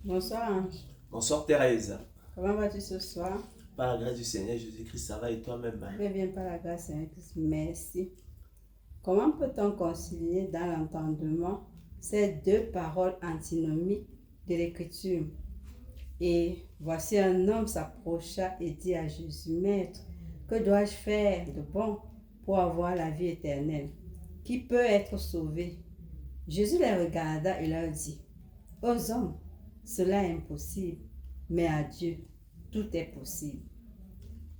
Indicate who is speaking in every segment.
Speaker 1: Bonsoir Ange.
Speaker 2: Bonsoir Thérèse.
Speaker 1: Comment vas-tu ce soir?
Speaker 2: Par la grâce du Seigneur Jésus-Christ, ça va et toi-même?
Speaker 1: Très bien, par la grâce de Christ. Merci. Comment peut-on concilier dans l'entendement ces deux paroles antinomiques de l'Écriture? Et voici un homme s'approcha et dit à Jésus, Maître, que dois-je faire de bon pour avoir la vie éternelle? Qui peut être sauvé? Jésus les regarda et leur dit, aux hommes, cela est impossible, mais à Dieu, tout est possible.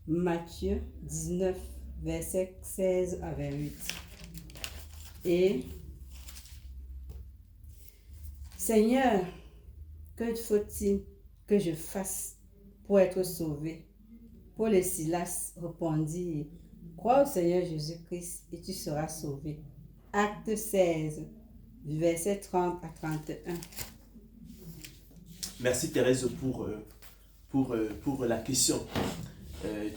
Speaker 1: Matthieu 19, versets 16 à 28. Et Seigneur, que faut-il que je fasse pour être sauvé? Paul et Silas répondirent, crois au Seigneur Jésus-Christ et tu seras sauvé. Acte 16, versets 30 à 31.
Speaker 2: Merci Thérèse pour la question.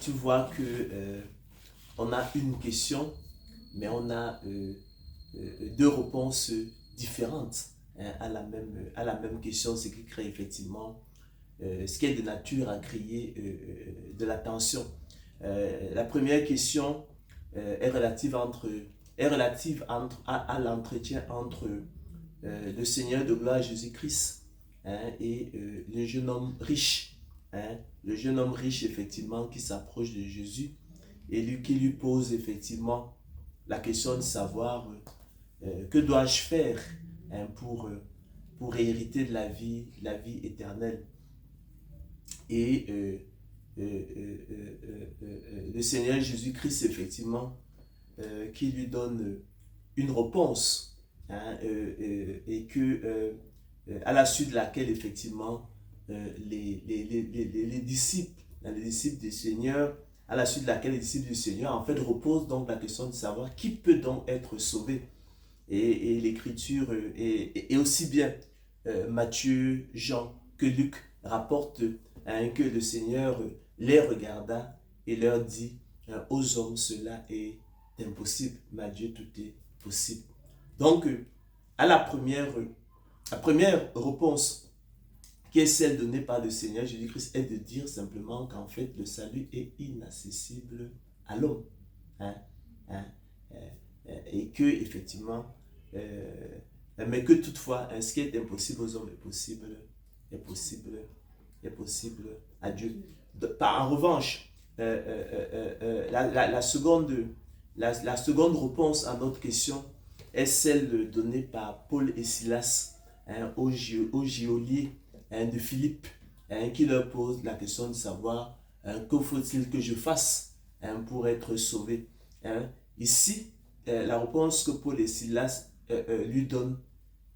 Speaker 2: Tu vois que on a une question, mais on a deux réponses différentes à la même question, ce qui crée effectivement ce qui est de nature à créer de la tension. La première question est relative à l'entretien entre le Seigneur de gloire Jésus-Christ et le jeune homme riche. Le jeune homme riche, effectivement, qui s'approche de Jésus et qui lui pose effectivement la question de savoir que dois-je faire pour hériter de la vie éternelle. Et le Seigneur Jésus-Christ, effectivement, qui lui donne une réponse, et que à la suite de laquelle, effectivement, les disciples du Seigneur, à la suite de laquelle les disciples du Seigneur, en fait, reposent donc la question de savoir qui peut donc être sauvé. Et l'Écriture, et aussi bien Matthieu, Jean que Luc rapportent que le Seigneur les regarda et leur dit, aux hommes cela est impossible, mais à Dieu tout est possible. Donc, à la première réponse, qui est celle donnée par le Seigneur Jésus-Christ, est de dire simplement qu'en fait, le salut est inaccessible à l'homme. Et que, effectivement, mais que toutefois, ce qui est impossible aux hommes est possible à Dieu. En revanche, la seconde réponse à notre question est celle donnée par Paul et Silas au geôlier de Philippe, qui leur pose la question de savoir que faut-il que je fasse pour être sauvé. Ici, la réponse que Paul et Silas lui donnent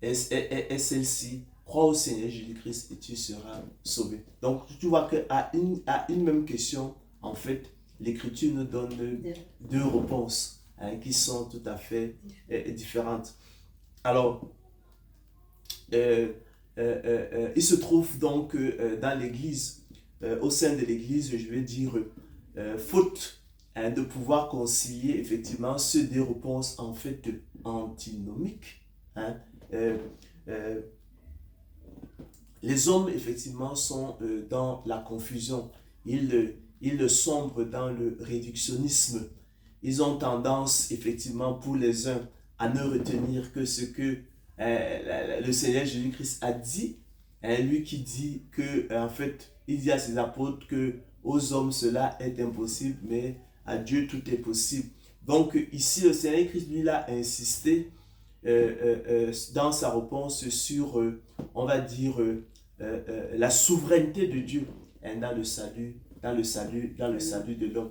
Speaker 2: est celle-ci: crois au Seigneur Jésus-Christ et tu seras sauvé. Donc tu vois qu'à une même question, en fait, l'Écriture nous donne deux réponses qui sont tout à fait différentes. Alors, il se trouve donc dans l'Église, au sein de l'Église, je vais dire, faute de pouvoir concilier effectivement ces deux réponses en fait antinomiques. Les hommes effectivement sont dans la confusion, ils sombrent dans le réductionnisme. Ils ont tendance effectivement pour les uns à ne retenir que ce que le Seigneur Jésus-Christ a dit, lui qui dit que en fait il dit à ses apôtres que aux hommes cela est impossible, mais à Dieu tout est possible. Donc ici le Seigneur Christ lui a insisté dans sa réponse sur on va dire la souveraineté de Dieu dans le salut de l'homme.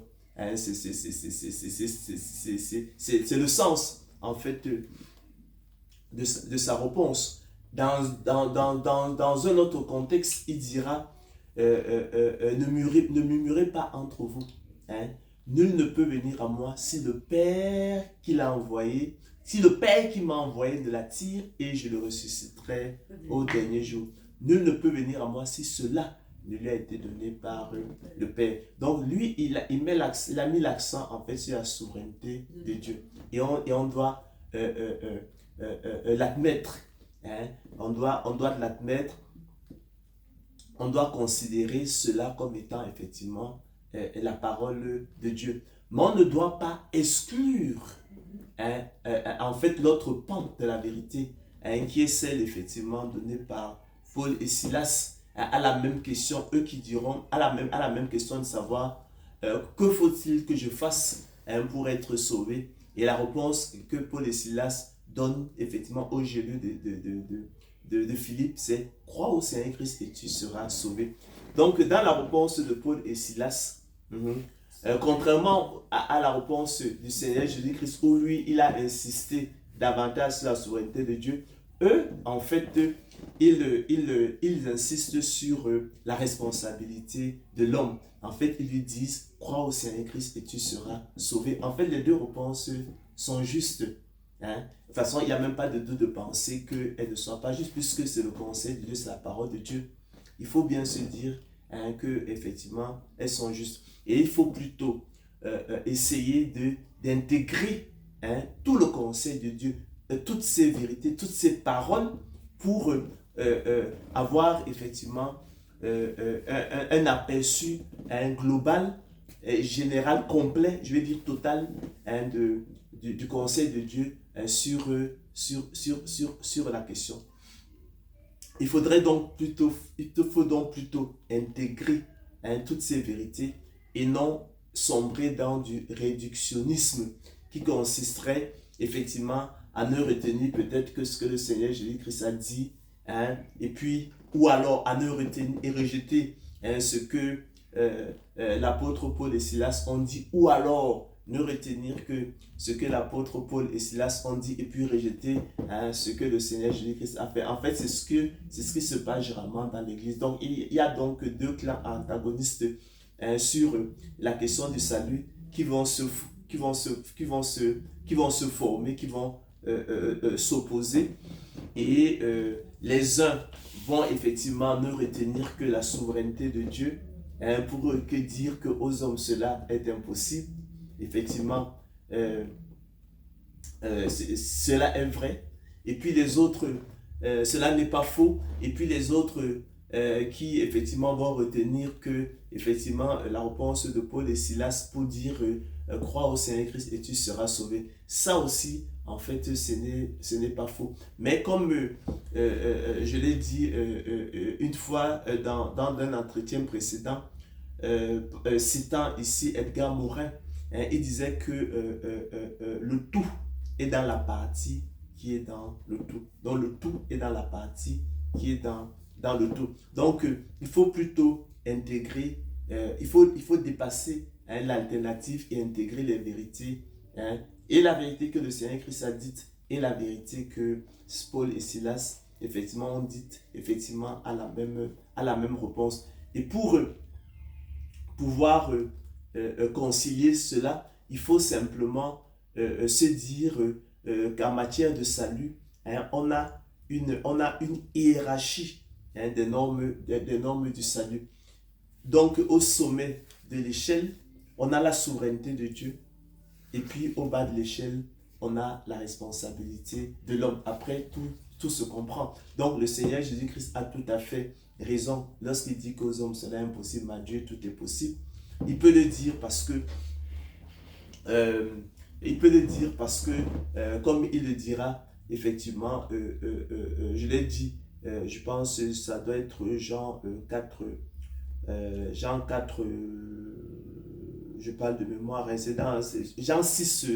Speaker 2: C'est le sens en fait de sa réponse. Dans un autre contexte, il dira ne murmurez pas entre vous. Nul ne peut venir à moi si le Père qui l'a envoyé, si le Père qui m'a envoyé ne l'attire, et je le ressusciterai au dernier jour. Nul ne peut venir à moi si cela ne lui a été donné par le Père. Donc lui, il a mis l'accent en fait sur la souveraineté de Dieu. Et on doit l'admettre. On doit l'admettre on doit considérer cela comme étant effectivement la parole de Dieu. Mais on ne doit pas exclure en fait l'autre pan de la vérité, qui est celle effectivement donnée par Paul et Silas à la même question, eux qui diront à la même question de savoir que faut-il que je fasse pour être sauvé. Et la réponse que Paul et Silas donnent effectivement au jeu de Philippe, c'est crois au Seigneur Christ et tu seras sauvé. Donc dans la réponse de Paul et Silas, contrairement à la réponse du Seigneur Jésus-Christ, où lui, il a insisté davantage sur la souveraineté de Dieu, eux, en fait, ils insistent sur la responsabilité de l'homme. En fait, ils lui disent, crois au Seigneur Christ et tu seras sauvé. En fait, les deux réponses sont justes. Hein? De toute façon, il n'y a même pas de doute de penser qu'elles ne soient pas justes, puisque c'est le conseil de Dieu, c'est la parole de Dieu. Il faut bien se dire que effectivement elles sont justes. Et il faut plutôt essayer d'intégrer tout le conseil de Dieu, toutes ces vérités, toutes ces paroles pour avoir effectivement un aperçu global, général, complet, je vais dire total, du conseil de Dieu sur la question. Il faut donc plutôt intégrer toutes ces vérités et non sombrer dans du réductionnisme qui consisterait effectivement à ne retenir peut-être que ce que le Seigneur Jésus-Christ a dit, et puis, ou alors à ne retenir et rejeter ce que l'apôtre Paul et Silas ont dit, ou alors ne retenir que ce que l'apôtre Paul et Silas ont dit et puis rejeter ce que le Seigneur Jésus-Christ a fait. En fait, c'est ce qui se passe généralement dans l'Église. Donc, il y a donc deux clans antagonistes sur la question du salut qui vont se former, qui vont s'opposer. Et les uns vont effectivement ne retenir que la souveraineté de Dieu pour que dire qu'aux hommes cela est impossible. Effectivement, cela est vrai. Et puis les autres, cela n'est pas faux. Et puis les autres qui effectivement vont retenir que effectivement la réponse de Paul et Silas pour dire crois au Seigneur Christ et tu seras sauvé. Ça aussi, en fait, ce n'est pas faux. Mais comme je l'ai dit une fois dans un entretien précédent, citant ici Edgar Morin, il disait que le tout est dans la partie qui est dans le tout. Donc le tout est dans la partie qui est dans le tout. Donc il faut plutôt intégrer, il faut dépasser l'alternative et intégrer les vérités. Et la vérité que le Seigneur Christ a dite et la vérité que Paul et Silas effectivement ont dite effectivement à la même réponse. Et pour pouvoir concilier cela, il faut simplement se dire qu'en matière de salut, on a une hiérarchie des normes du salut. Donc au sommet de l'échelle, on a la souveraineté de Dieu, et puis au bas de l'échelle, on a la responsabilité de l'homme. Après, tout se comprend. Donc le Seigneur Jésus-Christ a tout à fait raison lorsqu'il dit qu'aux hommes cela est impossible, mais à Dieu tout est possible. Il peut le dire parce que comme il le dira effectivement, je l'ai dit, je pense que ça doit être Jean 4, je parle de mémoire, c'est dans Jean 6,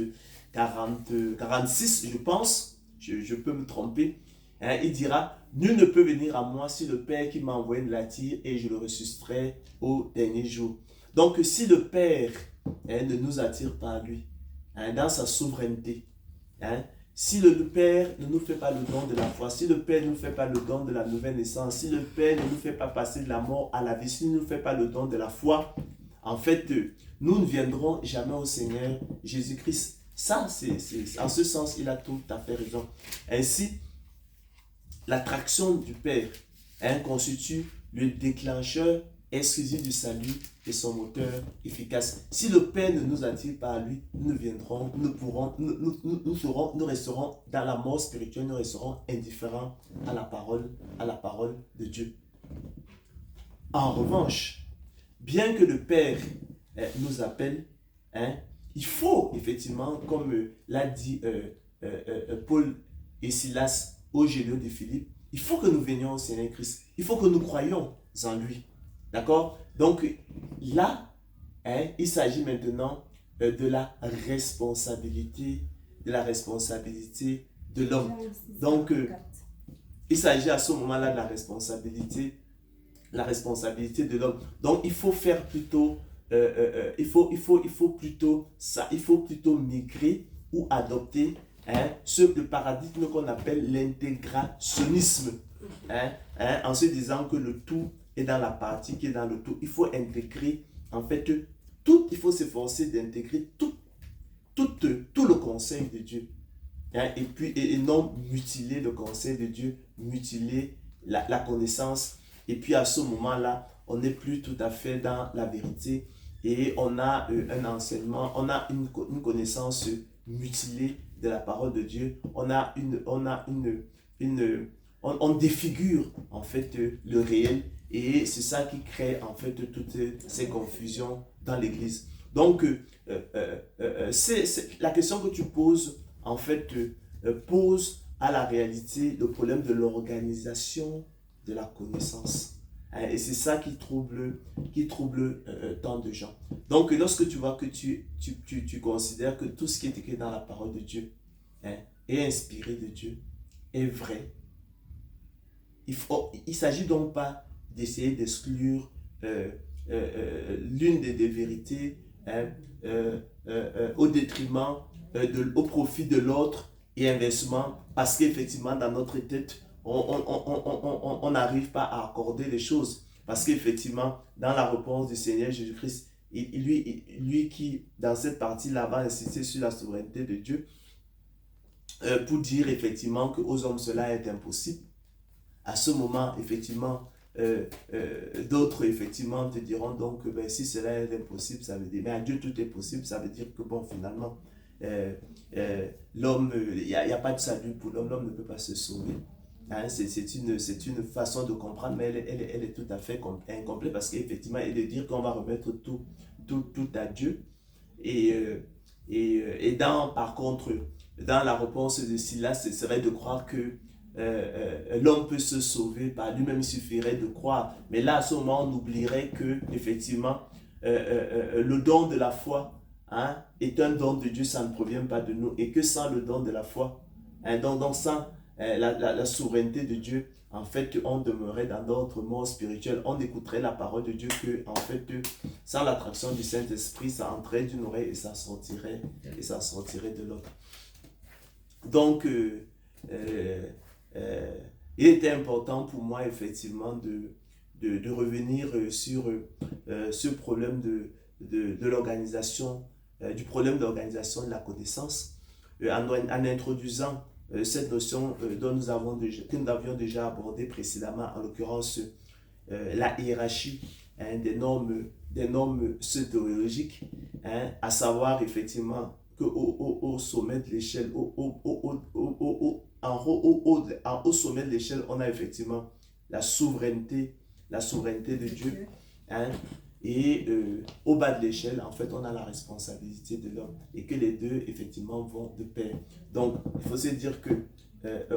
Speaker 2: 46, je pense, je peux me tromper. Il dira, nul ne peut venir à moi si le Père qui m'a envoyé ne l'attire et je le ressusciterai au dernier jour. Donc si le Père ne nous attire pas à lui, dans sa souveraineté, si le Père ne nous fait pas le don de la foi, si le Père ne nous fait pas le don de la nouvelle naissance, si le Père ne nous fait pas passer de la mort à la vie, s'il ne nous fait pas le don de la foi, en fait, nous ne viendrons jamais au Seigneur Jésus-Christ. Ça, en ce sens, il a tout à fait raison. Ainsi, l'attraction du Père constitue le déclencheur exclusif du salut et son moteur efficace. Si le Père ne nous attire pas à lui, nous resterons dans la mort spirituelle, nous resterons indifférents à la parole de Dieu. En revanche, bien que le Père nous appelle, hein, il faut effectivement, comme l'a dit Paul et Silas au Géliot de Philippe, il faut que nous venions au Seigneur Christ. Il faut que nous croyions en lui. D'accord? Donc là, hein, il s'agit maintenant de la responsabilité, de l'homme. Donc, il s'agit à ce moment-là de la responsabilité de l'homme. Donc, il faut faire plutôt, il faut plutôt migrer ou adopter le paradigme qu'on appelle l'intégrationnisme. En se disant que le tout est dans la partie qui est dans le tout. Il faut intégrer, en fait, tout, il faut s'efforcer d'intégrer tout le conseil de Dieu. Et puis, et non mutiler le conseil de Dieu, mutiler la connaissance. Et puis, à ce moment-là, on n'est plus tout à fait dans la vérité. Et on a un enseignement, on a une connaissance mutilée de la parole de Dieu. On défigure, en fait, le réel. Et c'est ça qui crée, en fait, toutes ces confusions dans l'Église. Donc, la question que tu poses, en fait, pose à la réalité le problème de l'organisation de la connaissance. Et c'est ça qui trouble tant de gens. Donc, lorsque tu vois que tu considères que tout ce qui est écrit dans la parole de Dieu est inspiré de Dieu, est vrai, il ne s'agit donc pas d'essayer d'exclure l'une des vérités au détriment, au profit de l'autre et inversement, parce qu'effectivement dans notre tête, on n'arrive pas à accorder les choses. Parce qu'effectivement, dans la réponse du Seigneur Jésus-Christ, lui qui, dans cette partie-là, va insister sur la souveraineté de Dieu, pour dire effectivement qu'aux hommes cela est impossible. À ce moment, effectivement, d'autres, effectivement, te diront donc, si cela est impossible, ça veut dire, mais à Dieu tout est possible, ça veut dire que, bon, finalement, l'homme, il n'y a pas de salut pour l'homme, l'homme ne peut pas se sauver. Hein, c'est une façon de comprendre, mais elle est tout à fait incomplète, parce qu'effectivement, elle est de dire qu'on va remettre tout à Dieu. Par contre, dans la réponse de Silas, ce serait de croire que l'homme peut se sauver par lui-même, il suffirait de croire. Mais là, à ce moment, on oublierait que, effectivement, le don de la foi est un don de Dieu, ça ne provient pas de nous. Et que sans le don de la foi, donc sans la souveraineté de Dieu, en fait, on demeurait dans d'autres morts spirituels. On écouterait la parole de Dieu que, en fait, sans l'attraction du Saint-Esprit, ça entrait d'une oreille et ça sortirait de l'autre. Donc, il était important pour moi, effectivement, de revenir sur ce problème de l'organisation, du problème d'organisation de la connaissance, en introduisant cette notion que nous avions déjà abordée précédemment, en l'occurrence la hiérarchie des normes soteriologiques, à savoir effectivement qu'au sommet de l'échelle, au sommet de l'échelle, on a effectivement la souveraineté de Dieu. Et au bas de l'échelle, en fait, on a la responsabilité de l'homme. Et que les deux, effectivement, vont de pair. Donc, il faut se dire que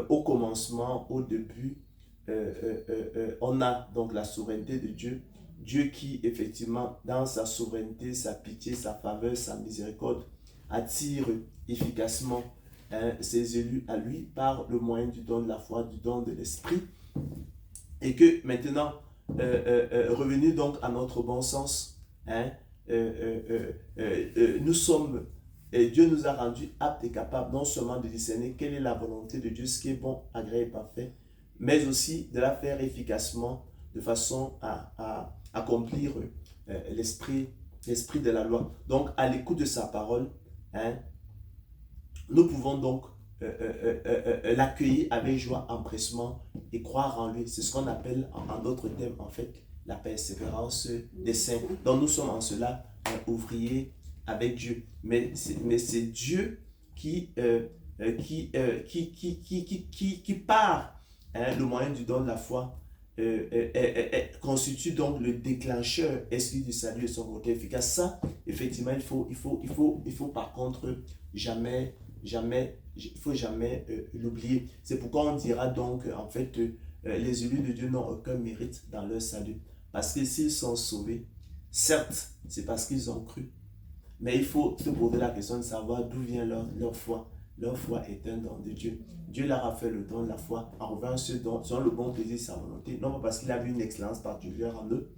Speaker 2: au commencement, au début, on a donc la souveraineté de Dieu. Dieu qui, effectivement, dans sa souveraineté, sa pitié, sa faveur, sa miséricorde, attire efficacement ses élus à lui par le moyen du don de la foi, du don de l'esprit. Et que maintenant, revenu donc à notre bon sens, nous sommes, Dieu nous a rendus aptes et capables non seulement de discerner quelle est la volonté de Dieu, ce qui est bon, agréable et parfait, mais aussi de la faire efficacement de façon à accomplir l'esprit de la loi. Donc, à l'écoute de sa parole, nous pouvons donc l'accueillir avec joie, empressement et croire en lui. C'est ce qu'on appelle en d'autres termes, en fait, la persévérance des saints. Donc, nous sommes en cela ouvriers avec Dieu. Mais c'est Dieu qui part le moyen du don de la foi constitue donc le déclencheur esprit du salut et son côté efficace. Ça, effectivement, il faut par contre jamais l'oublier. C'est pourquoi on dira donc, en fait, les élus de Dieu n'ont aucun mérite dans leur salut. Parce que s'ils sont sauvés, certes, c'est parce qu'ils ont cru. Mais il faut se poser la question de savoir d'où vient leur foi. Leur foi est un don de Dieu. Dieu leur a fait le don de la foi. En revanche, ce don, selon le bon plaisir de sa volonté, non pas parce qu'il a vu une excellence particulière en eux,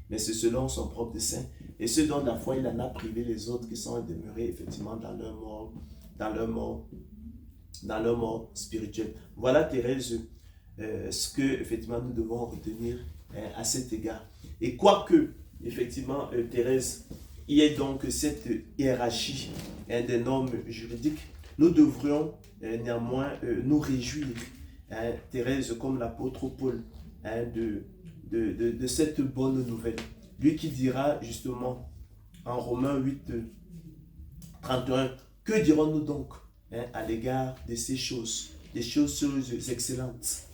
Speaker 2: mais c'est selon son propre dessein. Et ce don de la foi, il en a privé les autres qui sont demeurés effectivement dans leur mort spirituelle. Voilà, Thérèse, ce que effectivement nous devons retenir à cet égard. Et quoique, effectivement, Thérèse, il y ait donc cette hiérarchie des normes juridiques, nous devrions néanmoins nous réjouir, Thérèse, comme l'apôtre Paul, de cette bonne nouvelle. Lui qui dira justement en Romains 8, 31, que dirons-nous donc à l'égard de ces choses, des choses excellentes?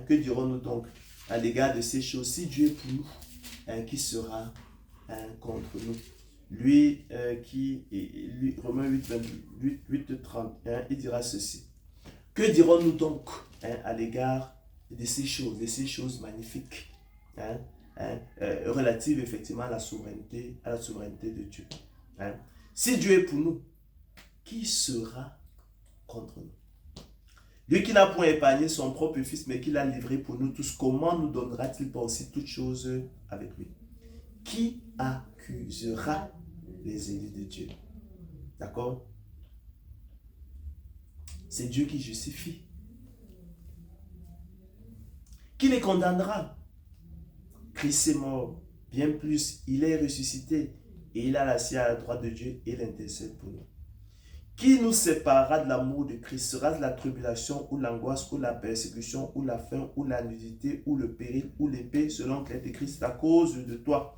Speaker 2: Que dirons-nous donc à l'égard de ces choses? Si Dieu est pour nous, qui sera contre nous? Lui, Romains 8, 31, il dira ceci. Que dirons-nous donc à l'égard de ces choses magnifiques, relatives effectivement à la souveraineté de Dieu? Si Dieu est pour nous, qui sera contre nous? Lui qui n'a point épargné son propre fils, mais qui l'a livré pour nous tous, comment nous donnera-t-il pas aussi toutes choses avec lui? Qui accusera les élus de Dieu? D'accord? C'est Dieu qui justifie. Qui les condamnera? Christ est mort, bien plus, il est ressuscité et il a assis à la droite de Dieu et il intercède pour nous. Qui nous séparera de l'amour de Christ? Sera-ce la tribulation ou l'angoisse ou la persécution ou la faim ou la nudité ou le péril ou l'épée, selon que l'est écrit, c'est à cause de toi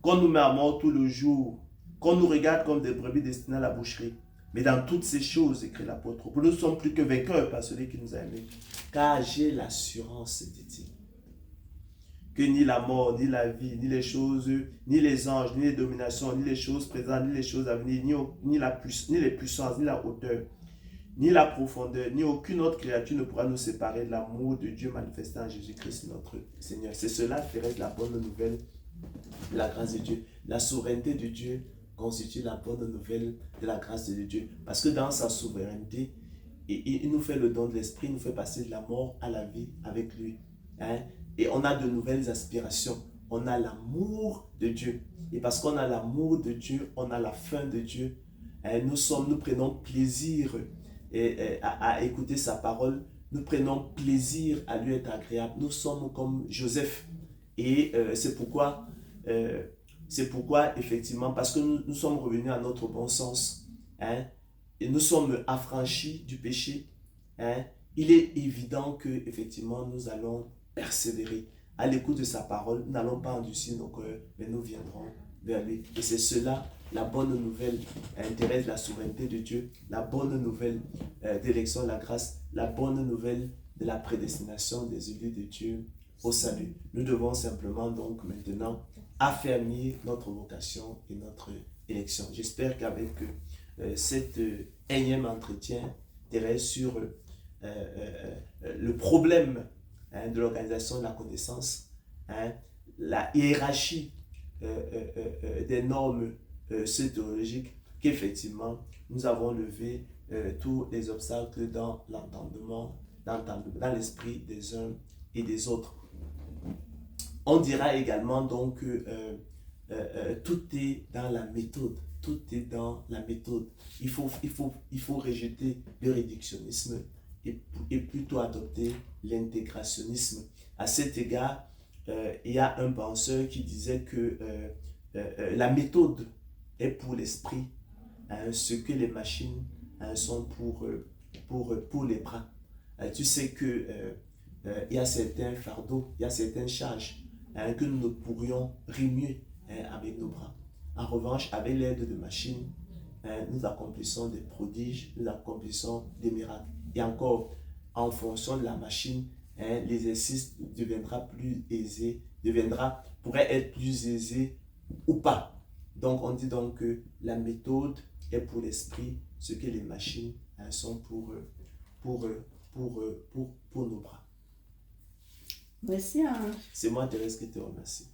Speaker 2: qu'on nous met à mort tout le jour, qu'on nous regarde comme des brebis destinées à la boucherie. Mais dans toutes ces choses, écrit l'apôtre, nous ne sommes plus que vainqueurs par celui qui nous a aimés. Car j'ai l'assurance, dit-il, que ni la mort, ni la vie, ni les choses, ni les anges, ni les dominations, ni les choses présentes, ni les choses à venir, ni les puissances, ni la hauteur, ni la profondeur, ni aucune autre créature ne pourra nous séparer de l'amour de Dieu manifesté en Jésus-Christ notre Seigneur. C'est cela, Thérèse, la bonne nouvelle, la grâce de Dieu. La souveraineté de Dieu constitue la bonne nouvelle de la grâce de Dieu. Parce que dans sa souveraineté, il nous fait le don de l'esprit, il nous fait passer de la mort à la vie avec lui. Et on a de nouvelles aspirations. On a l'amour de Dieu. Et parce qu'on a l'amour de Dieu, on a la faim de Dieu. Nous prenons plaisir à écouter sa parole. Nous prenons plaisir à lui être agréable. Nous sommes comme Joseph. Et c'est pourquoi, effectivement, parce que nous sommes revenus à notre bon sens, et nous sommes affranchis du péché, il est évident que, effectivement, nous allons persévérer à l'écoute de sa parole. Nous n'allons pas endurcir nos cœurs, mais nous viendrons vers lui. Et c'est cela, la bonne nouvelle, intéresse la souveraineté de Dieu, la bonne nouvelle d'élection de la grâce, la bonne nouvelle de la prédestination des élus de Dieu au salut. Nous devons simplement donc maintenant affermir notre vocation et notre élection. J'espère qu'avec cet énième entretien, Thérèse, sur le problème de l'organisation de la connaissance, la hiérarchie des normes théologiques, qu'effectivement nous avons levé tous les obstacles dans l'entendement, dans l'esprit des uns et des autres. On dira également donc que tout est dans la méthode. Tout est dans la méthode. Il faut rejeter le réductionnisme et plutôt adopter l'intégrationnisme. À cet égard, il y a un penseur qui disait que la méthode est pour l'esprit ce que les machines sont pour les bras. Tu sais que il y a certains fardeaux, il y a certaines charges que nous ne pourrions remuer avec nos bras. En revanche, avec l'aide de machines, nous accomplissons des prodiges, nous accomplissons des miracles. Et encore, en fonction de la machine, hein, l'exercice pourrait être plus aisé ou pas. Donc, on dit donc que la méthode est pour l'esprit ce que les machines sont pour nos bras.
Speaker 1: Merci, Ange.
Speaker 2: C'est moi, Thérèse, qui te remercie.